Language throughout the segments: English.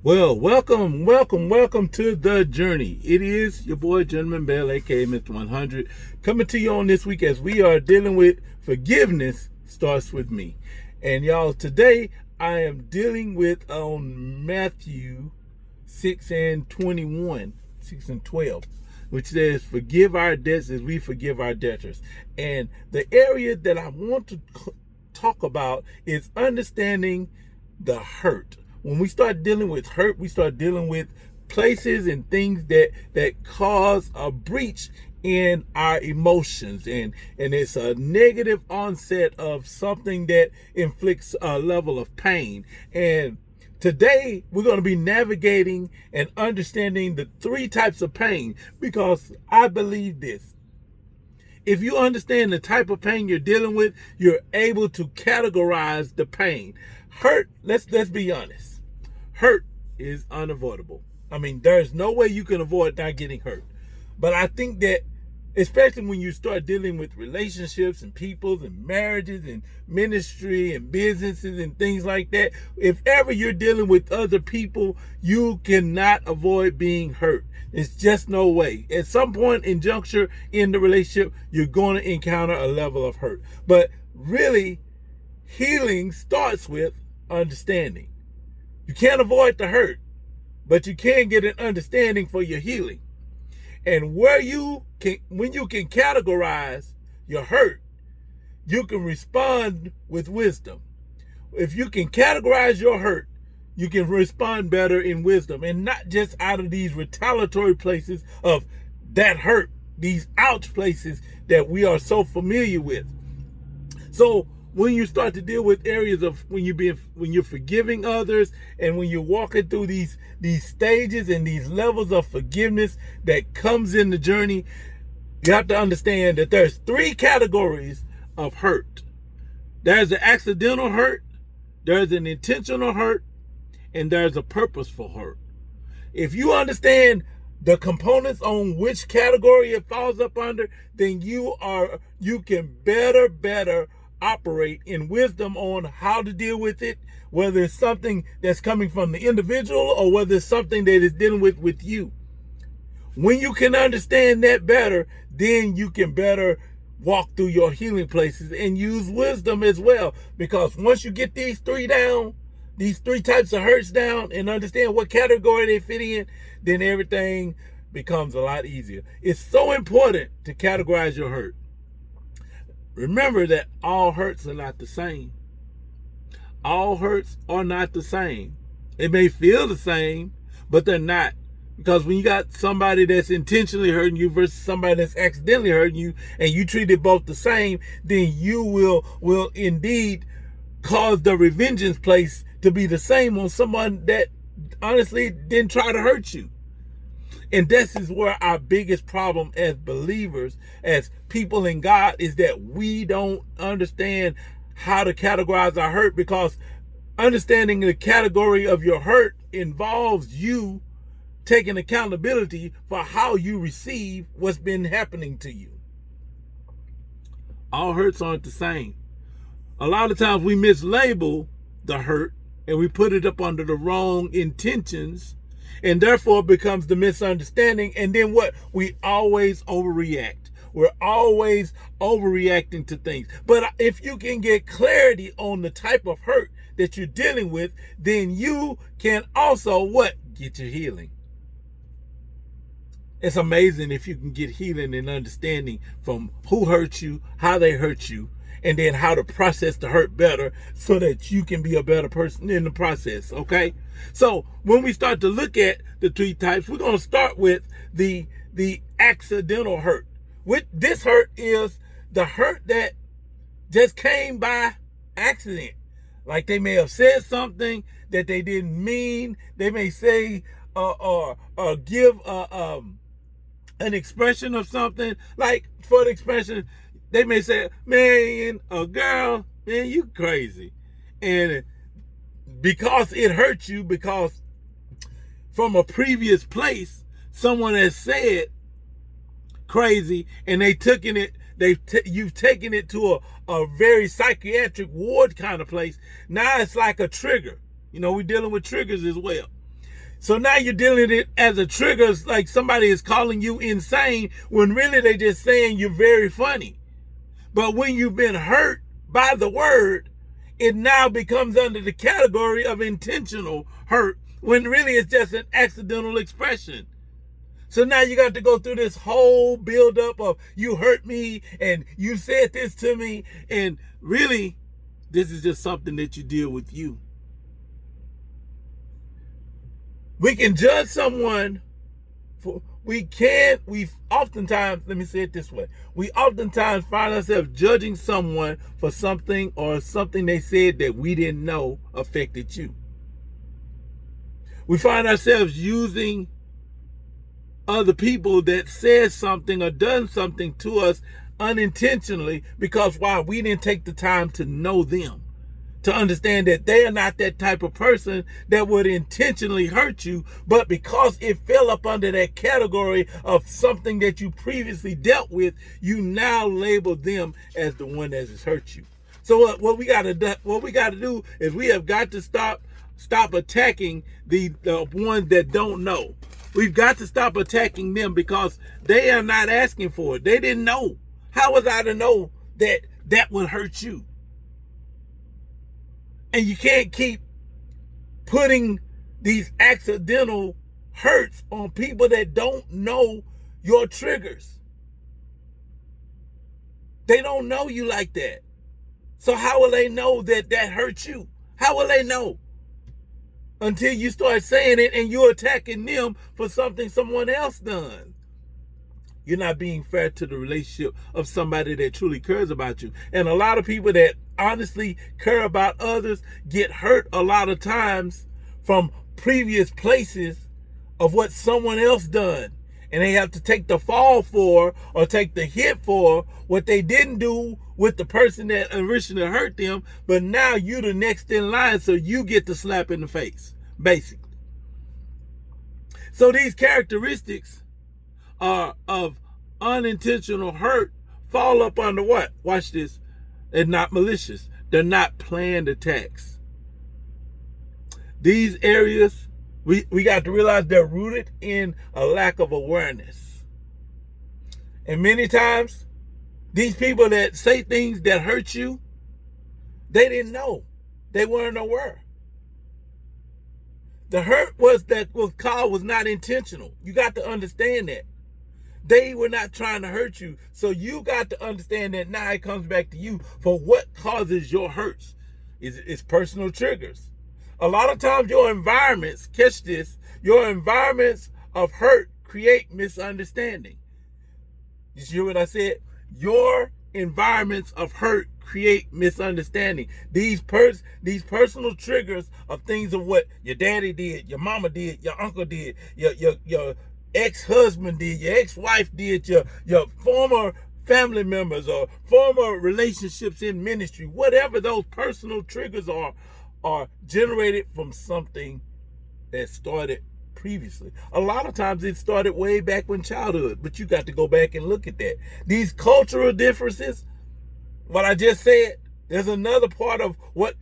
Well, welcome to the journey. It is your boy, Gentleman Bell, aka Mr. 100, coming to you on this week as we are dealing with forgiveness starts with me. And y'all, today I am dealing with on Matthew 6 and 21, 6 and 12, which says, forgive our debts as we forgive our debtors. And the area that I want to talk about is understanding the hurt. When we start dealing with hurt, we start dealing with places and things that cause a breach in our emotions, and it's a negative onset of something that inflicts a level of pain. And today we're going to be navigating and understanding the three types of pain, because I believe this: if you understand the type of pain you're dealing with, you're able to categorize the pain. Hurt, let's be honest. Hurt is unavoidable. I mean, there's no way you can avoid not getting hurt. But I think that, especially when you start dealing with relationships and peoples and marriages and ministry and businesses and things like that, if ever you're dealing with other people, you cannot avoid being hurt. It's just no way. At some point in juncture in the relationship, you're going to encounter a level of hurt. But really, healing starts with understanding. You can't avoid the hurt, but you can get an understanding for your healing. And when you can categorize your hurt, you can respond with wisdom. If you can categorize your hurt, you can respond better in wisdom, and not just out of these retaliatory places of that hurt, these ouch places that we are so familiar with. So when you start to deal with areas of when you're forgiving others, and when you're walking through these stages and these levels of forgiveness that comes in the journey, you have to understand that there's three categories of hurt. There's an accidental hurt, there's an intentional hurt, and there's a purposeful hurt. If you understand the components on which category it falls up under, then you can better operate in wisdom on how to deal with it, whether it's something that's coming from the individual or whether it's something that is dealing with you. When you can understand that better, then you can better walk through your healing places and use wisdom as well. Because once you get these three down, these three types of hurts down, and understand what category they fit in, then everything becomes a lot easier. It's so important to categorize your hurt. Remember that all hurts are not the same. All hurts are not the same. It may feel the same, but they're not. Because when you got somebody that's intentionally hurting you versus somebody that's accidentally hurting you, and you treat it both the same, then you will indeed cause the revengeance place to be the same on someone that honestly didn't try to hurt you. And this is where our biggest problem as believers, as people in God, is that we don't understand how to categorize our hurt, because understanding the category of your hurt involves you taking accountability for how you receive what's been happening to you. All hurts aren't the same. A lot of times we mislabel the hurt and we put it up under the wrong intentions, and therefore it becomes the misunderstanding. And then what? We always overreact. We're always overreacting to things. But if you can get clarity on the type of hurt that you're dealing with, then you can also what? Get your healing. It's amazing if you can get healing and understanding from who hurt you, how they hurt you, and then how to process the hurt better so that you can be a better person in the process, okay? So when we start to look at the three types, we're going to start with the accidental hurt. With this hurt is the hurt that just came by accident. Like they may have said something that they didn't mean. They may say or give an expression of something. Like for the expression, they may say, man, a girl, man, you crazy. And because it hurt you, because from a previous place, someone has said crazy, and you've taken it to a very psychiatric ward kind of place. Now it's like a trigger. You know, we're dealing with triggers as well. So now you're dealing with it as a trigger, like somebody is calling you insane when really they're just saying you're very funny. But when you've been hurt by the word, it now becomes under the category of intentional hurt when really it's just an accidental expression. So now you got to go through this whole buildup of you hurt me and you said this to me, and really this is just something that you deal with you. We can judge someone for, we oftentimes, let me say it this way. We oftentimes find ourselves judging someone for something or something they said that we didn't know affected you. We find ourselves using other people that said something or done something to us unintentionally because why? We didn't take the time to know them, to understand that they are not that type of person that would intentionally hurt you, but because it fell up under that category of something that you previously dealt with, you now label them as the one that has hurt you. So what we got to do is we have got to stop attacking the ones that don't know. We've got to stop attacking them because they are not asking for it. They didn't know. How was I to know that would hurt you? And you can't keep putting these accidental hurts on people that don't know your triggers. They don't know you like that. So how will they know that hurts you? How will they know? Until you start saying it and you're attacking them for something someone else done. You're not being fair to the relationship of somebody that truly cares about you. And a lot of people that honestly care about others get hurt a lot of times from previous places of what someone else done. And they have to take the fall for or take the hit for what they didn't do with the person that originally hurt them. But now you're the next in line, so you get the slap in the face, basically. So these characteristics of unintentional hurt fall up under what? Watch this. They're not malicious. They're not planned attacks. These areas, we got to realize they're rooted in a lack of awareness. And many times, these people that say things that hurt you, they didn't know. They weren't aware. The hurt was caused was not intentional. You got to understand that. They were not trying to hurt you. So you got to understand that now it comes back to you for what causes your hurts. It's personal triggers. A lot of times your environments, catch this, your environments of hurt create misunderstanding. You hear what I said? Your environments of hurt create misunderstanding. These personal triggers of things of what your daddy did, your mama did, your uncle did, your ex-husband did, your ex-wife did, your former family members or former relationships in ministry, whatever those personal triggers are generated from something that started previously. A lot of times it started way back when childhood, but you got to go back and look at that. These cultural differences, what I just said, there's another part of what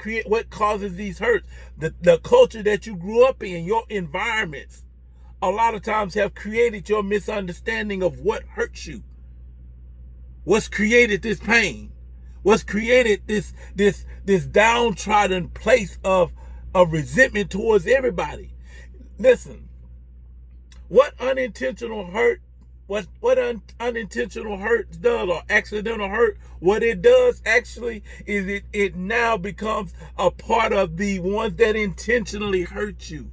causes these hurts. The culture that you grew up in, your environments, a lot of times have created your misunderstanding of what hurts you. What's created this pain? What's created this downtrodden place of resentment towards everybody? Listen, what unintentional hurt does, or accidental hurt, what it does actually is it now becomes a part of the ones that intentionally hurt you.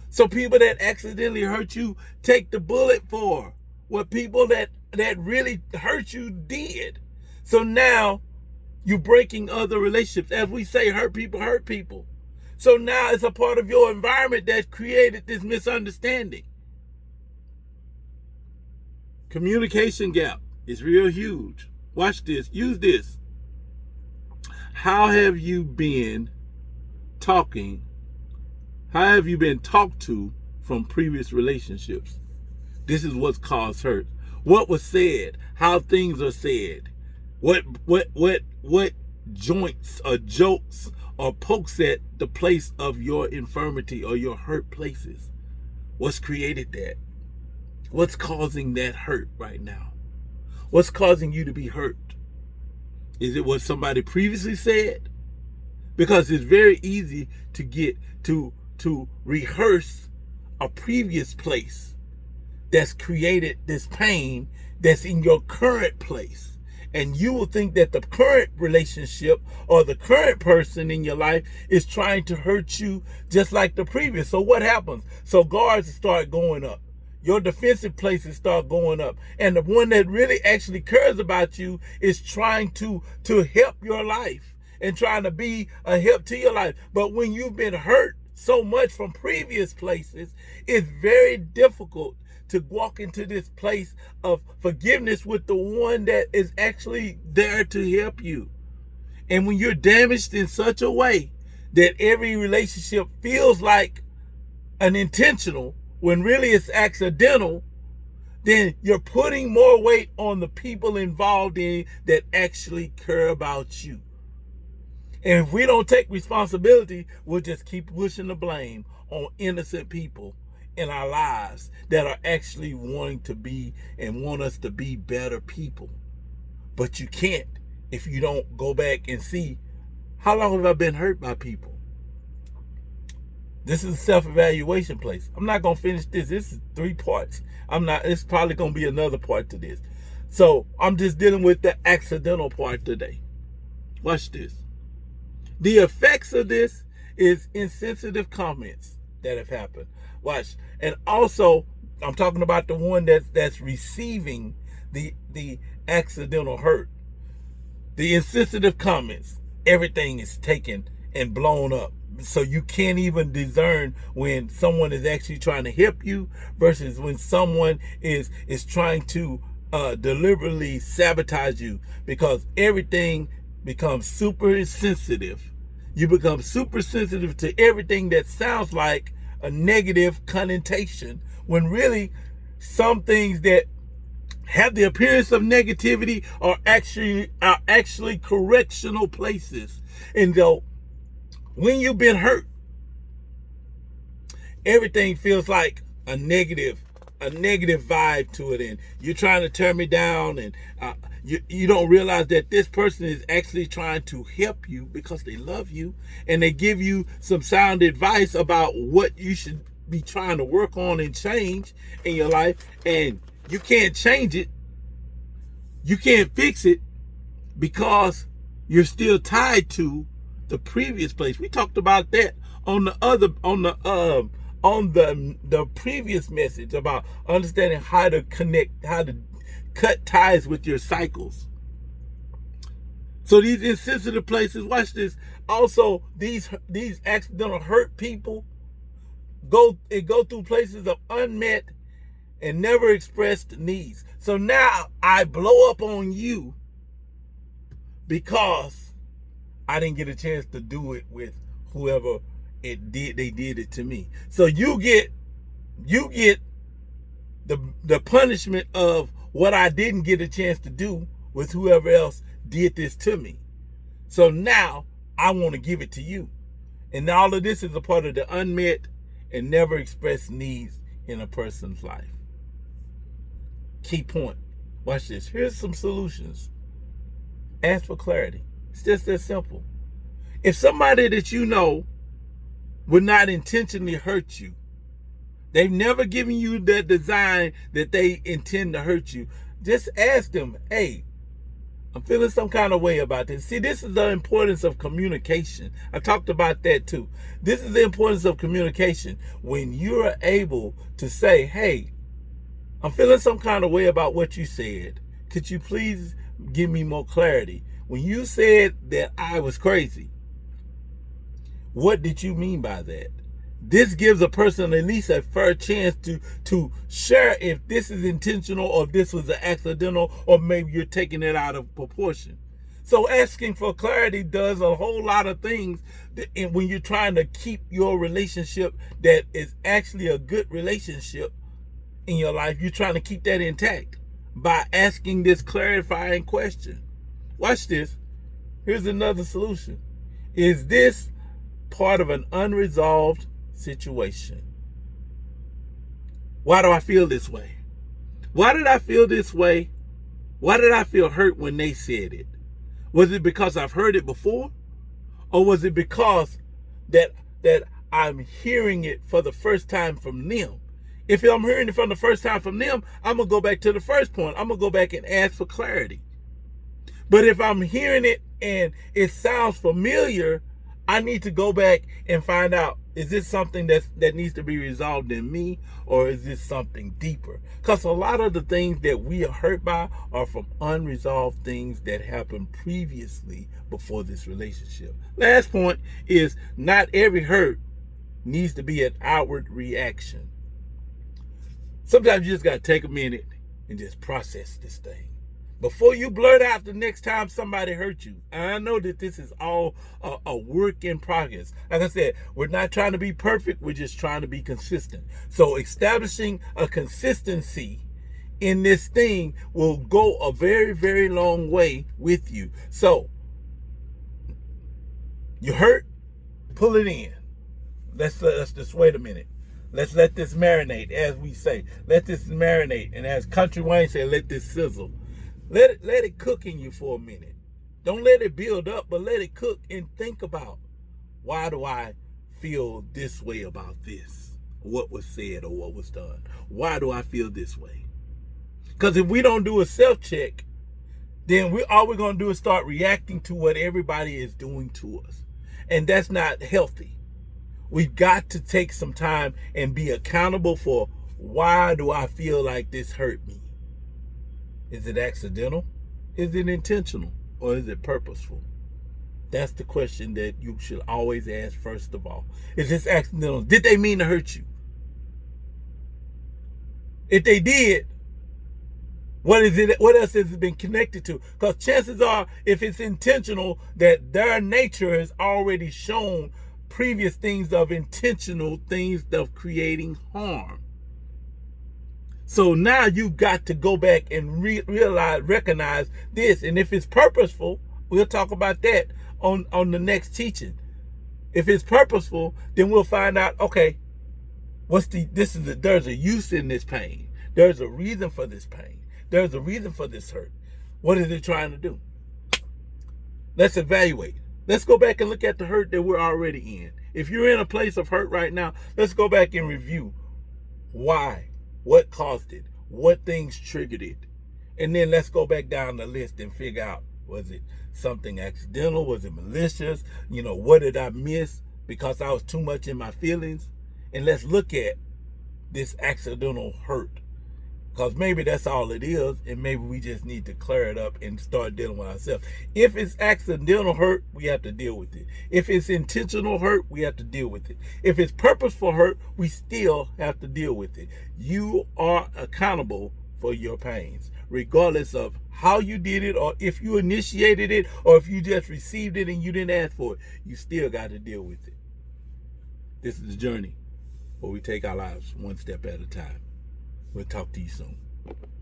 So people that accidentally hurt you take the bullet for what people that really hurt you did. So now you're breaking other relationships. As we say, hurt people. So now it's a part of your environment that created this misunderstanding. Communication gap is real huge. Watch this. Use this. How have you been talking? How have you been talked to from previous relationships? This is what's caused hurt. What was said? How things are said? What joints or jokes or pokes at the place of your infirmity or your hurt places? What's created that? What's causing that hurt right now? What's causing you to be hurt? Is it what somebody previously said? Because it's very easy to get to rehearse a previous place that's created this pain that's in your current place. And you will think that the current relationship or the current person in your life is trying to hurt you just like the previous. So what happens? So guards start going up. Your defensive places start going up. And the one that really actually cares about you is trying to help your life and trying to be a help to your life. But when you've been hurt so much from previous places, it's very difficult to walk into this place of forgiveness with the one that is actually there to help you. And when you're damaged in such a way that every relationship feels like an intentional, when really it's accidental, then you're putting more weight on the people involved in that actually care about you. And if we don't take responsibility, we'll just keep pushing the blame on innocent people in our lives that are actually wanting to be and want us to be better people. But you can't if you don't go back and see, how long have I been hurt by people? This is a self-evaluation place. I'm not going to finish this. This is 3 parts. It's probably going to be another part to this. So I'm just dealing with the accidental part today. Watch this. The effects of this is insensitive comments that have happened. Watch. And also, I'm talking about the one that's receiving the accidental hurt. The insensitive comments. Everything is taken and blown up. So you can't even discern when someone is actually trying to help you versus when someone is trying to deliberately sabotage you, because everything becomes super sensitive. You become super sensitive to everything that sounds like a negative connotation, when really some things that have the appearance of negativity are actually correctional places. And though when you've been hurt, everything feels like a negative vibe to it, and you're trying to turn me down, and you don't realize that this person is actually trying to help you because they love you, and they give you some sound advice about what you should be trying to work on and change in your life, and you can't change it, you can't fix it because you're still tied to the previous place. We talked about that on the previous message about understanding how to connect, how to cut ties with your cycles. So these insensitive places, watch this. Also, these accidental hurt people go through places of unmet and never expressed needs. So now I blow up on you because I didn't get a chance to do it with whoever they did it to me. So you get the punishment of what I didn't get a chance to do with whoever else did this to me. So now I want to give it to you. And all of this is a part of the unmet and never expressed needs in a person's life. Key point. Watch this. Here's some solutions. Ask for clarity. It's just that simple. If somebody that you know would not intentionally hurt you, they've never given you that design that they intend to hurt you, just ask them, hey, I'm feeling some kind of way about this. See, this is the importance of communication. I talked about that too. This is the importance of communication. When you're able to say, hey, I'm feeling some kind of way about what you said. Could you please give me more clarity? When you said that I was crazy, what did you mean by that? This gives a person at least a fair chance to share if this is intentional or if this was an accidental, or maybe you're taking it out of proportion. So asking for clarity does a whole lot of things when you're trying to keep your relationship that is actually a good relationship in your life. You're trying to keep that intact by asking this clarifying question. Watch this. Here's another solution. Is this part of an unresolved situation? Why do I feel this way? Why did I feel this way? Why did I feel hurt when they said it? Was it because I've heard it before? Or was it because that I'm hearing it for the first time from them? If I'm hearing it from the first time from them, I'm going to go back to the first point. I'm going to go back and ask for clarity. But if I'm hearing it and it sounds familiar, I need to go back and find out, is this something that needs to be resolved in me, or is this something deeper? Because a lot of the things that we are hurt by are from unresolved things that happened previously before this relationship. Last point is, not every hurt needs to be an outward reaction. Sometimes you just got to take a minute and just process this thing before you blurt out the next time somebody hurt you. And I know that this is all a work in progress. Like I said, we're not trying to be perfect. We're just trying to be consistent. So establishing a consistency in this thing will go a very, very long way with you. So you hurt, pull it in. Let's just wait a minute. Let's let this marinate, as we say. Let this marinate. And as Country Wayne said, let this sizzle. Let it cook in you for a minute. Don't let it build up, but let it cook and think about, why do I feel this way about this? What was said or what was done? Why do I feel this way? Because if we don't do a self-check, then all we're going to do is start reacting to what everybody is doing to us. And that's not healthy. We've got to take some time and be accountable for, why do I feel like this hurt me? Is it accidental? Is it intentional? Or is it purposeful? That's the question that you should always ask first of all. Is this accidental? Did they mean to hurt you? If they did, what else has it been connected to? Because chances are, if it's intentional, that their nature has already shown previous things of intentional things of creating harm. So now you've got to go back and recognize this. And if it's purposeful, we'll talk about that on the next teaching. If it's purposeful, then we'll find out, okay, there's a use in this pain. There's a reason for this pain. There's a reason for this hurt. What is it trying to do? Let's evaluate. Let's go back and look at the hurt that we're already in. If you're in a place of hurt right now, let's go back and review why. What caused it? What things triggered it? And then let's go back down the list and figure out, was it something accidental? Was it malicious? What did I miss because I was too much in my feelings? And let's look at this accidental hurt, because maybe that's all it is, and maybe we just need to clear it up and start dealing with ourselves. If it's accidental hurt, we have to deal with it. If it's intentional hurt, we have to deal with it. If it's purposeful hurt, we still have to deal with it. You are accountable for your pains, regardless of how you did it, or if you initiated it, or if you just received it and you didn't ask for it. You still got to deal with it. This is the journey where we take our lives one step at a time. We'll talk to you soon.